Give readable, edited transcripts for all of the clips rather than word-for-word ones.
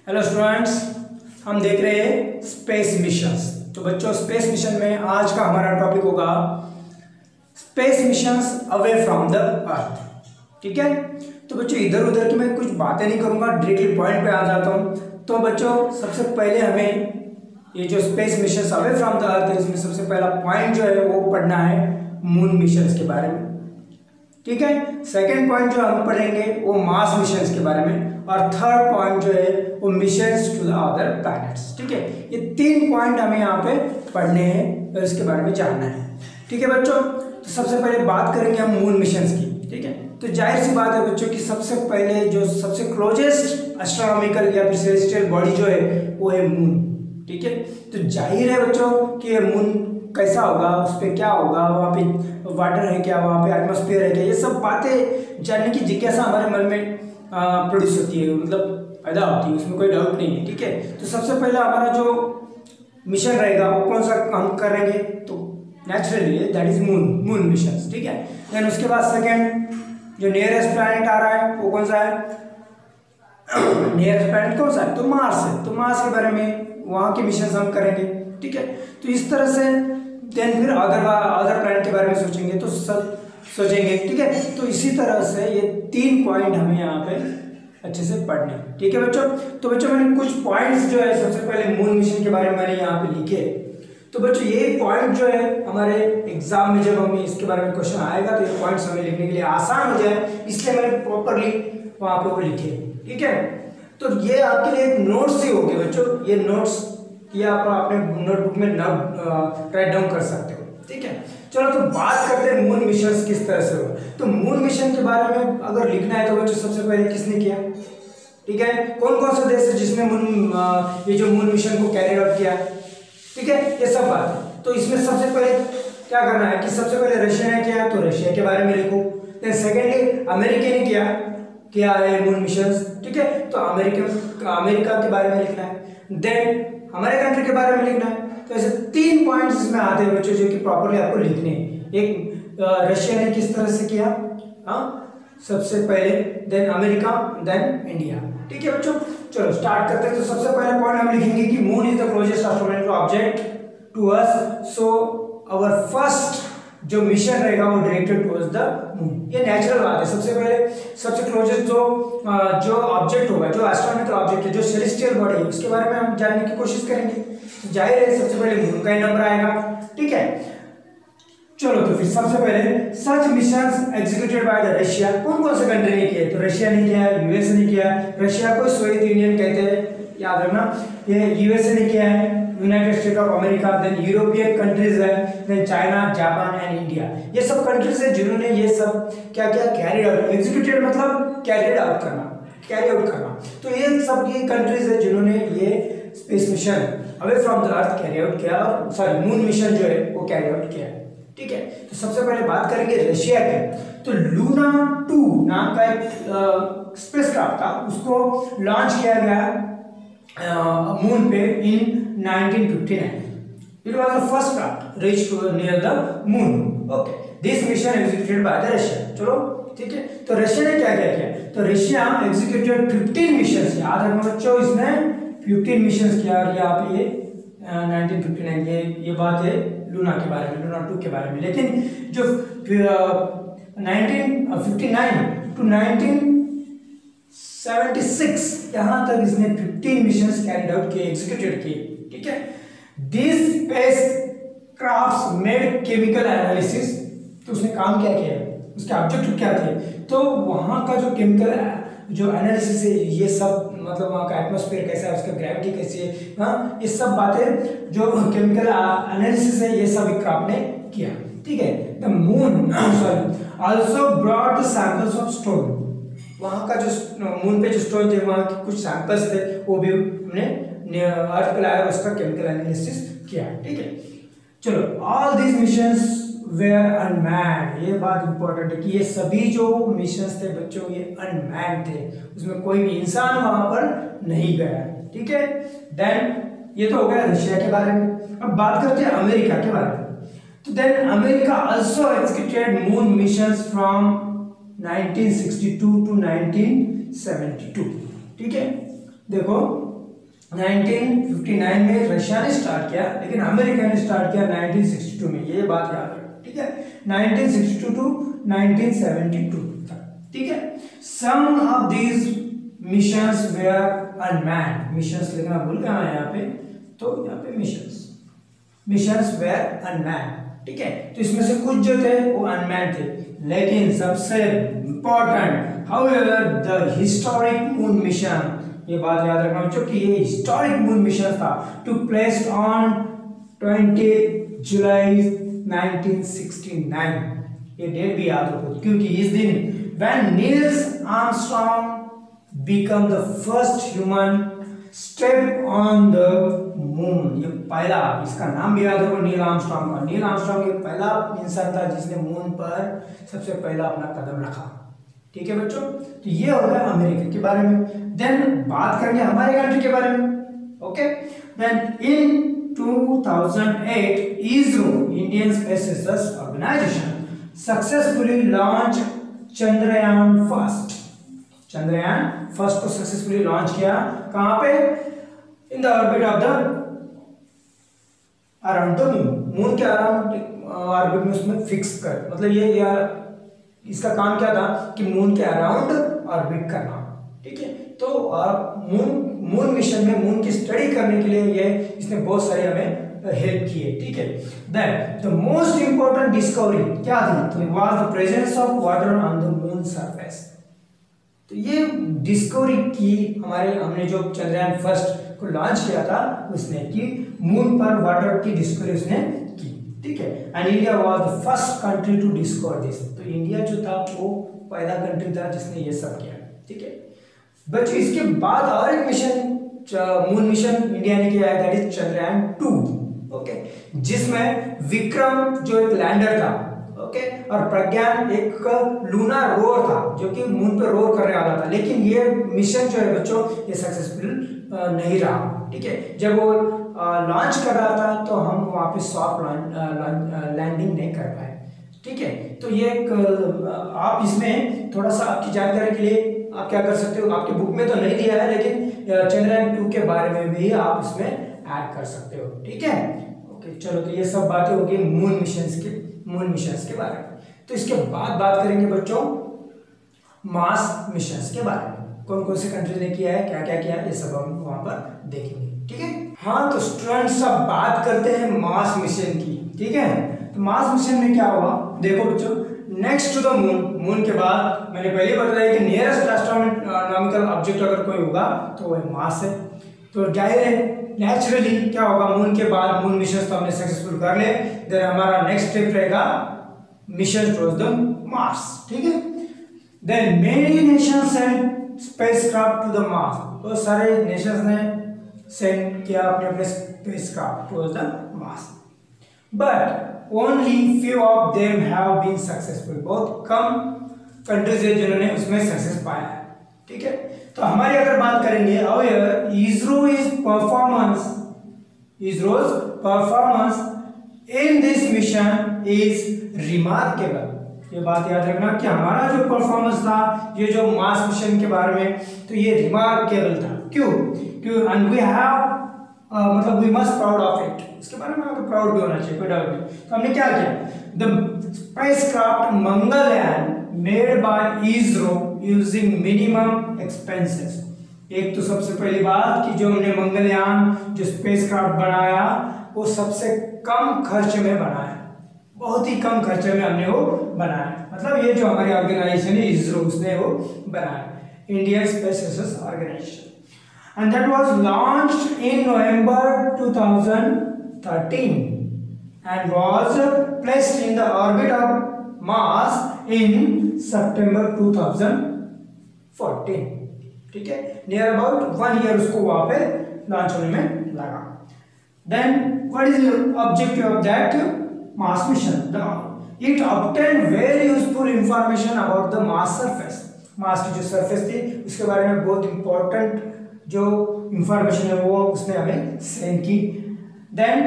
Hello students, हम देख रहे हैं स्पेस मिशंस। तो बच्चों, स्पेस मिशन में आज का हमारा टॉपिक होगा space missions away from the अर्थ। ठीक है, तो बच्चों इधर उधर की मैं कुछ बातें नहीं करूंगा, डायरेक्टली पॉइंट पे आ जाता हूं। तो बच्चों, सबसे पहले हमें ये जो space missions away from the अर्थ है, इसमें सबसे पहला पॉइंट जो है वो पढ़ना है मून मिशंस के बारे में। ठीक है, सेकेंड पॉइंट जो हम पढ़ेंगे वो मार्स मिशंस के बारे में, और थर्ड पॉइंट जो है वो missions to the other planets. ठीक है, ये तीन पॉइंट हमें यहाँ पे पढ़ने हैं और इसके बारे में जानना है। ठीक है बच्चों, तो सबसे पहले बात करेंगे हम मून मिशंस की। ठीक है, तो जाहिर सी बात है बच्चों कि सबसे पहले जो सबसे क्लोजेस्ट एस्ट्रोनॉमिकल या फिर सेलेस्टियल बॉडी जो है वो है मून। ठीक है, तो जाहिर है बच्चों कि मून कैसा होगा, उस पर क्या होगा, वहाँ पे वाटर है क्या, वहाँ पे एटमॉस्फेयर है क्या, ये सब बातें जानने की जिज्ञासा हमारे मन में प्रोड्यूस होती है, मतलब पैदा होती है, उसमें कोई डाउट नहीं है। ठीक है, तो सबसे पहला हमारा जो मिशन रहेगा वो कौन सा हम करेंगे, तो naturally that is moon mission. ठीक है, देन उसके बाद सेकेंड जो नियरेस्ट प्लैनेट आ रहा है वो कौन सा है, नियरेस्ट प्लैनेट कौन सा है, तो मार्स है। तो मार्स के बारे में वहाँ के मिशन हम करेंगे। ठीक है, तो इस तरह से देन फिर अदर प्लैनेट के बारे में सोचेंगे, तो सब सोचेंगे। ठीक है, तो इसी तरह से ये तीन पॉइंट हमें यहाँ पे अच्छे से पढ़ने। ठीक है बच्चों, तो बच्चों मैंने कुछ पॉइंट्स जो है सबसे पहले मून मिशन के बारे में मैंने यहाँ पे लिखे। तो बच्चों ये पॉइंट जो है हमारे एग्जाम में जब हमें इसके बारे में क्वेश्चन आएगा तो ये पॉइंट्स हमें लिखने के लिए आसान हो जाए, इसलिए मैंने प्रॉपरली वहाँ पे वो लिखे। ठीक है, तो ये आपके लिए एक नोट्स ही होंगे बच्चों, ये नोट्स ये आप अपने नोटबुक में राइट डाउन कर सकते हो। ठीक है, चलो तो बात करते हैं मून मिशन किस तरह से होगा। तो मून मिशन के बारे में अगर लिखना है तो बच्चों सबसे पहले किसने किया, ठीक है, कौन कौन सा देश है जिसने ये जो मून मिशन को कैरी आउट किया। ठीक है, ये सब बात है। तो इसमें सबसे पहले क्या करना है कि सबसे पहले रशिया ने किया तो रशिया के बारे में लिखो। देन सेकेंडली अमेरिका ने किया है मून मिशन। ठीक है, तो अमेरिका के बारे में लिखना है। देन हमारे कंट्री के बारे में लिखना है। तो ऐसे तीन पॉइंट्स इसमें आते हैं बच्चों जो कि प्रॉपर्ली आपको लिखने हैं। एक रशिया ने किस तरह से किया, हाँ सबसे पहले, देन अमेरिका, देन इंडिया। ठीक है बच्चों, चलो स्टार्ट करते हैं। तो सबसे पहला पॉइंट हम लिखेंगे कि moon is the closest astronomical object to us, so our first जो मिशन रहेगा वो डायरेक्टेड टुवर्ड्स द मून। ये नेचुरल बात है। सबसे पहले सबसे क्लोजेस्ट जो ऑब्जेक्ट होगा, जो एस्ट्रोनॉमिकल ऑब्जेक्ट है, जो सेलेस्टियल बॉडी है, उसके बारे में हम जानने की कोशिश करेंगे। तो जाहिर है सबसे पहले मून का ही नंबर आएगा। ठीक है, चलो तो फिर सबसे पहले such missions executed by the Russia. कौन कौन से कंट्री ने किए, तो रशिया ने किया, यूएस ने किया। रशिया को सोवियत यूनियन कहते हैं, याद रखना। ये यूएसए ने किया है, United State of America, then European countries है, then China, Japan and India. ये सब कंट्रीज है जिन्होंने ये सब क्या क्या कैरी आउट, एग्जीक्यूटेड मतलब कैरी आउट करना। तो ये सब ये कंट्रीज है जिन्होंने ये space mission away from the earth carry out किया, और सॉरी मून मिशन जो है वो कैरी आउट किया है। ठीक है, तो सबसे पहले बात करेंगे रशिया की। तो लूना 2 नाम का एक स्पेसक्राफ्ट था, उसको लॉन्च किया गया मून पे इन 1959. It was the first craft reached to near the moon. Okay, this mission executed by the Russia. चलो ठीक है, तो रशिया ने क्या क्या किया, तो रशिया एग्जीक्यूटेड 15 मिशन। याद रखना बच्चों, इसने 15 मिशन किया। और यहाँ पे ये 1959 ये बात है लूना के बारे में, लूना 2 के बारे में। लेकिन जो 1959 टू 1976 यहाँ तक इसने 15 मिशंस कैरिड आउट किए, एग्जीक्यूटेड किए। ठीक है, this spacecrafts made chemical analysis. तो उसने काम क्या किया, उसके ऑब्जेक्टिव क्या थे, तो वहाँ का जो केमिकल जो एनालिसिस है, ये सब मतलब वहाँ का एटमॉस्फेयर कैसा है, उसका ग्रेविटी कैसी है, हाँ ये सब बातें जो केमिकल एनालिसिस है ये सब क्राफ्ट ने किया। ठीक है, the moon sorry also brought the samples of stone. वहाँ का जो मून पे जो स्टोन थे, वहाँ के कुछ सैंपल्स थे, वो भी हमने अर्थ पे लाया, उसका केमिकल एनालिसिस किया। ठीक है, चलो all these missions were unmanned. ये बात इंपॉर्टेंट है कि ये सभी जो मिशंस थे बच्चों ये अनमैन्ड थे, उसमें कोई भी इंसान वहां पर नहीं गया। ठीक है, देन ये तो हो गया रशिया के बारे में। अब बात करते हैं अमेरिका के बारे में। तो then America also executed moon missions from 1962 to 1972। ठीक है, देखो 1959 में रशिया ने स्टार्ट किया, लेकिन अमेरिका ने स्टार्ट किया 1962 में, ये बात याद रखो, ठीक है। 1962 टू 1972 तक, ठीक है। Some of these missions were unmanned, missions लिखना भूल गया मैं यहाँ पे, तो यहाँ पे मिशंस वेयर अनमैन्ड, ठीक है। तो इसमें से कुछ जो थे वो अनमैन्ड थे, लेकिन सबसे important however the historic moon mission, ये बात याद रखना बच्चों कि ये हिस्टोरिक मून मिशन था, टू प्लेस्ड ऑन 20 जुलाई 1969, ये डेट भी याद रखो क्योंकि इस दिन when Niels Armstrong become the first human step on the moon, ये पहला, इसका नाम भी याद रखो नील आर्मस्ट्रॉन्ग का। नील आर्मस्ट्रॉन्ग ये पहला इंसान था जिसने मून पर सबसे पहला अपना कदम रखा, ठीक है बच्चों। तो ये हो गया अमेरिका के बारे में। देन बात करेंगे हमारे कंट्री के बारे में, okay. Then in 2008 ISRO, Indian space research organisation, successfully launch Chandrayaan first. Chandrayaan first को सक्सेसफुली लॉन्च किया, कहां पे? In the orbit of the around the moon, moon के अराउंड ऑर्बिट में उसमें फिक्स कर, मतलब ये इसका काम क्या था कि मून के अराउंड ऑर्बिट करना, ठीक है। तो मून मिशन में मून की स्टडी करने के लिए ये इसने बहुत सारी हमें हेल्प की है, ठीक है। Then the most important discovery क्या थी? तो was the presence of water on the moon surface. तो ये डिस्कवरी की हमने जो चंद्रयान फर्स्ट को लॉन्च किया था उसने की, मून पर वाटर की डिस्कवरी उसने की, ठीक है। And India was the first country to discover this. तो इंडिया जो था वो पहला कंट्री था जिसने ये सब किया, ठीक है बच्चों। इसके बाद और एक मिशन, मून मिशन इंडिया ने किया है, दैट इज चंद्रयान 2, ओके, जिसमें विक्रम जो एक लैंडर था, ओके, और प्रज्ञान एक लूनार रोवर था जो कि मून पे रोवर करने वाला था, लेकिन ये मिशन जो है बच्चों ये सक्सेसफुल नहीं रहा, ठीक है। जब वो लॉन्च कर रहा था तो हम वहाँ पे सॉफ्ट लैंडिंग नहीं कर पाए, ठीक है। तो ये आप इसमें थोड़ा सा आपकी जानकारी के लिए आप क्या कर सकते हो, आपके बुक में तो नहीं दिया है लेकिन चंद्रयान 2 के बारे में भी आप इसमें ऐड कर सकते हो, ठीक है। ओके चलो, तो ये सब बातें होगी मून मिशंस के बारे में। तो इसके बाद बात करेंगे बच्चों मार्स मिशंस के बारे में, कौन कौन से कंट्री ने किया है, क्या क्या किया है, ये सब हम वहां पर देखेंगे, ठीक है। हाँ तो स्टूडेंट्स अब बात करते हैं मार्स मिशन की, ठीक है। तो मार्स मिशन में क्या हुआ, देखो बच्चों, नेक्स्ट टू द मून के बाद मैंने पहले बताया कि नियरेस्ट एस्ट्रोनॉमिकल ऑब्जेक्ट अगर कोई होगा तो वह मार्स है। तो जाहिर है नेचुरली क्या होगा, मून के बाद मून मिशन तो हमने सक्सेसफुल कर ले, देन हमारा नेक्स्ट स्टेप रहेगा मिशन टुवर्ड्स द मार्स, ठीक है। Then many nations send spacecraft to the Mars, तो सारे नेशंस ने सेंड किया अपने अपने spacecraft towards the Mars, but only few of them have been successful, बहुत कम कंट्रीज है जिन्होंने उसमें सक्सेस पाया है, ठीक है। तो हमारी अगर बात करेंगे ISRO's performance in this mission is remarkable. ये बात याद रखना कि हमारा जो परफॉर्मेंस था ये जो मार्स मिशन के बारे में, तो ये रिमार्केबल था। क्यों? एंड वी हैव मतलब we must proud of it, इसके बारे में आपको प्राउड भी होना चाहिए, कोई डाउट नहीं। तो हमने क्या किया, the spacecraft Mangalyaan made by ISRO using minimum expenses. एक तो सबसे पहली बात कि जो हमने मंगलयान जो स्पेसक्राफ्ट बनाया वो सबसे कम खर्च में बनाया, बहुत ही कम खर्चे में हमने वो बनाया, मतलब ये जो हमारी ऑर्गेनाइजेशन है इसरो उसने वो बनाया, Indian space research organisation, and that was launched in November 2013 and was placed in the orbit of Mars in September 2014, ठीक है। नियर अबाउट 1 ईयर उसको वहां पे लॉन्च होने में लगा। Then what is the objective of that Mars mission? It obtained very useful information about the Mars surface, Mars की जो सरफेस थी उसके बारे में बहुत इंपॉर्टेंट जो इंफॉर्मेशन है वो उसने हमें सेंड की। Then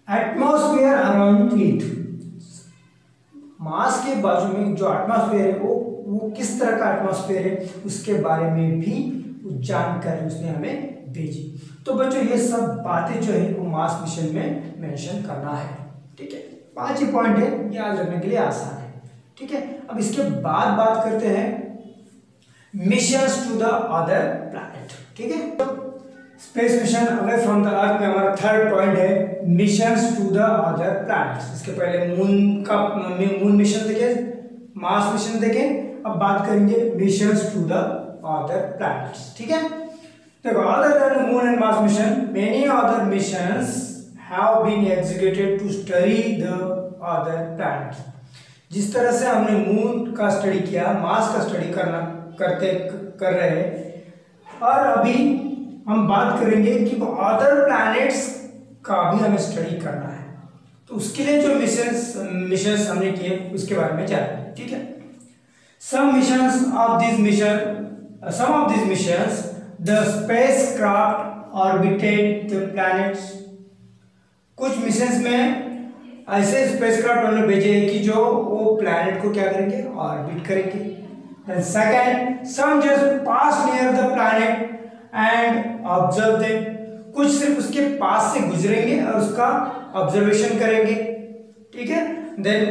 atmosphere around it, Mars के बाजू में जो एटमॉस्फेयर है वो किस तरह का एटमॉस्फेयर है उसके बारे में भी जानकारी उसने हमें भेजी। तो बच्चों ये सब बातें जो है वो मार्स मिशन में मेंशन करना है। ठीक है, 5 ही पॉइंट है, याद रखने के लिए आसान है। ठीक है, अब इसके बाद बात करते हैं missions to the other planet. ठीक है, तो space mission away from the earth में हमारा थर्ड पॉइंट है missions to the other planets. इसके पहले मून मिशन देखे, मार्स मिशन देखे, अब बात करेंगे missions to the other planets. ठीक है, देखो other than moon and Mars mission many other missions have been executed to study the other planets. जिस तरह से हमने मून का स्टडी किया, मार्स का स्टडी कर रहे हैं, और अभी हम बात करेंगे कि वो अदर प्लैनेट्स का भी हमें स्टडी करना है। तो उसके लिए जो मिशंस हमने किए उसके बारे में जानेंगे। ठीक है, some of these missions the spacecraft orbited the planets। कुछ मिशंस में ऐसे स्पेसक्राफ्ट उन्होंने भेजे कि जो वो प्लैनेट को क्या करेंगे, ऑर्बिट करेंगे। Then second, some just pass near the planet and observe them। कुछ सिर्फ उसके पास से गुजरेंगे और उसका ऑब्जर्वेशन करेंगे। ठीक है, then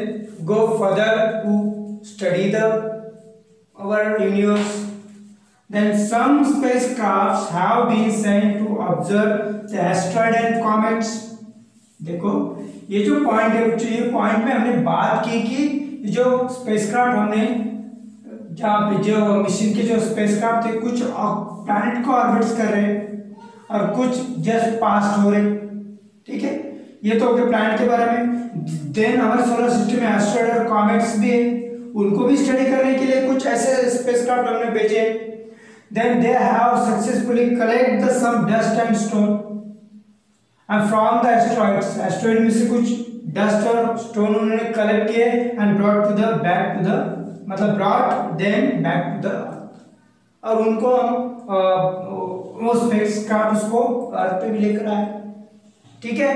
go further to study our universe। Then some spacecrafts have been sent to observe the asteroid and comets। देखो ये जो पॉइंट है बच्चों, ये पॉइंट में हमने बात की कि जो स्पेसक्राफ्ट हमने जहाँ पे जो मिशन के जो स्पेसक्राफ्ट थे, कुछ प्लैनेट को ऑर्बिट्स कर रहे और कुछ जस्ट पास हो रहे। ठीक है, ये तो ओके प्लैनेट के बारे में। देन हमारे सोलर सिस्टम में एस्ट्रॉयड और कॉमेट्स भी है, उनको भी स्टडी करने के लिए कुछ ऐसे स्पेसक्राफ्ट हमने भेजे। Then they have successfully collect the some dust and stone and from the asteroids. Asteroid में से कुछ डस्ट और स्टोन उन्होंने कलेक्ट किए and brought to the back to the मतलब brought then back to the, और उनको हम वो स्पेसक्राफ्ट उसको अर्थ पे भी लेकर आए। ठीक है,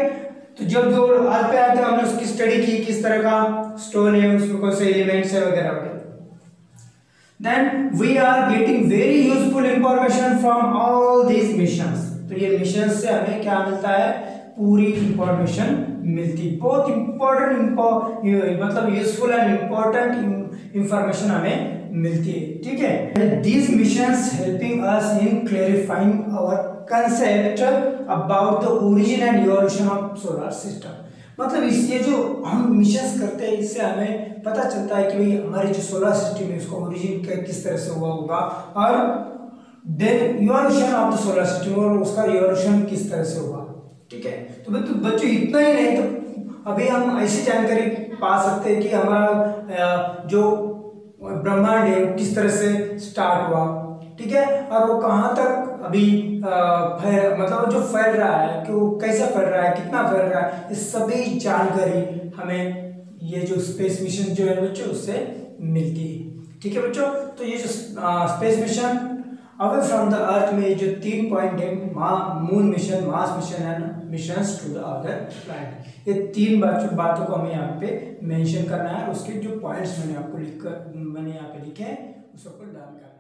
तो जब जो अर्थ पे आए थे हमने उसकी स्टडी की, किस तरह का स्टोन है, उसमें कौन से एलिमेंट्स है वगैरह वगैरह। Then we are getting very useful information from all these missions. तो ये मिशन से हमें क्या मिलता है, पूरी इंफॉर्मेशन मिलती, बहुत इंपॉर्टेंट मतलब यूजफुल एंड इंपॉर्टेंट इंफॉर्मेशन हमें मिलती है। ठीक है, these missions helping us in clarifying our concept about the origin and evolution of solar system. मतलब इससे जो हम मिशंस करते हैं इससे हमें पता चलता है कि भाई हमारी जो सोलर सिस्टम है उसका ओरिजिन किस तरह से हुआ होगा, और then evolution of the solar system और उसका इवोल्यूशन किस तरह से हुआ। ठीक है, तो बच्चों इतना ही नहीं, तो अभी हम ऐसी जानकारी पा सकते हैं कि हमारा जो ब्रह्मांड है किस तरह से स्टार्ट हुआ। ठीक है, और वो कहाँ तक अभी मतलब जो फैल रहा है कि वो कैसा फैल रहा है, कितना फैल रहा है, ये सभी जानकारी हमें ये जो स्पेस मिशन जो है बच्चों उससे मिलती है। ठीक है बच्चों, तो ये जो space mission away from the earth में जो 3 पॉइंट है, moon mission, Mars mission and missions to the other planet, ये 3 बातों को हमें यहाँ पे मेंशन करना है। उसके जो पॉइंट्स मैंने यहाँ पे लिखे हैं उस सबको ध्यान करना है।